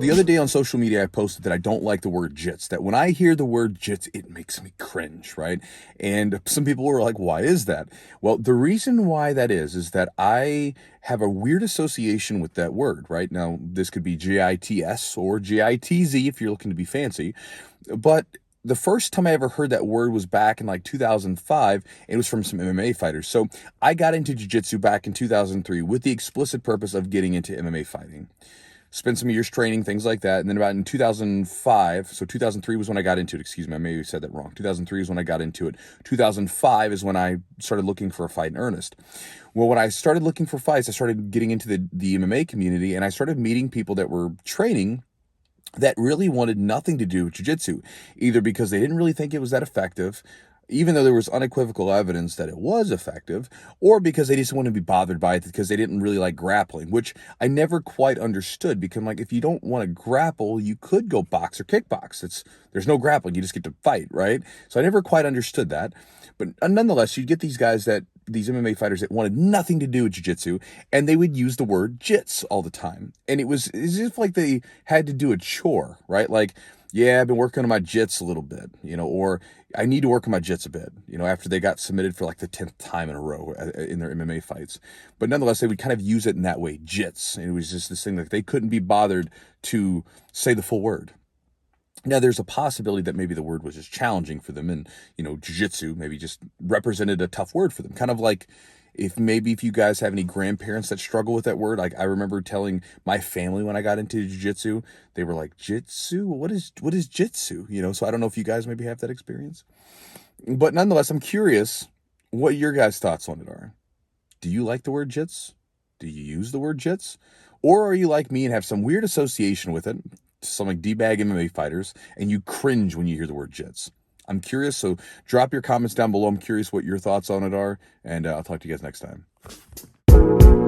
the other day on social media, I posted that I don't like the word jits, that when I hear the word jits, it makes me cringe, right? And some people were like, why is that? Well, the reason why that is that I have a weird association with that word, right? Now, this could be G-I-T-S or G-I-T-Z if you're looking to be fancy, but the first time I ever heard that word was back in like 2005. It was from some MMA fighters. So I got into jiu-jitsu back in 2003 with the explicit purpose of getting into MMA fighting. Spent some years training, things like that. And then about in 2005, so 2003 was when I got into it. Excuse me, I maybe said that wrong. 2003 is when I got into it. 2005 is when I started looking for a fight in earnest. Well, when I started looking for fights, I started getting into the MMA community, and I started meeting people that were training that really wanted nothing to do with jiu-jitsu, either because they didn't really think it was that effective, even though there was unequivocal evidence that it was effective, or because they just wanted to be bothered by it because they didn't really like grappling, which I never quite understood, because I'm like, if you don't want to grapple, you could go box or kickbox. There's no grappling, you just get to fight, right? So I never quite understood that. But nonetheless, you get these MMA fighters that wanted nothing to do with jiu-jitsu, and they would use the word jits all the time. And it's as if like they had to do a chore, right? Like, yeah, I've been working on my jits a little bit, or I need to work on my jits a bit, after they got submitted for like the 10th time in a row in their MMA fights. But nonetheless, they would kind of use it in that way, jits. And it was just this thing that they couldn't be bothered to say the full word. Now, there's a possibility that maybe the word was just challenging for them, and, jiu-jitsu maybe just represented a tough word for them. Kind of like if you guys have any grandparents that struggle with that word. Like, I remember telling my family when I got into jiu-jitsu, they were like, jitsu? What is jitsu? So I don't know if you guys maybe have that experience. But nonetheless, I'm curious what your guys' thoughts on it are. Do you like the word jits? Do you use the word jits? Or are you like me and have some weird association with it, some like D-bag MMA fighters, and you cringe when you hear the word jits? I'm curious, so drop your comments down below. I'm curious what your thoughts on it are, and I'll talk to you guys next time.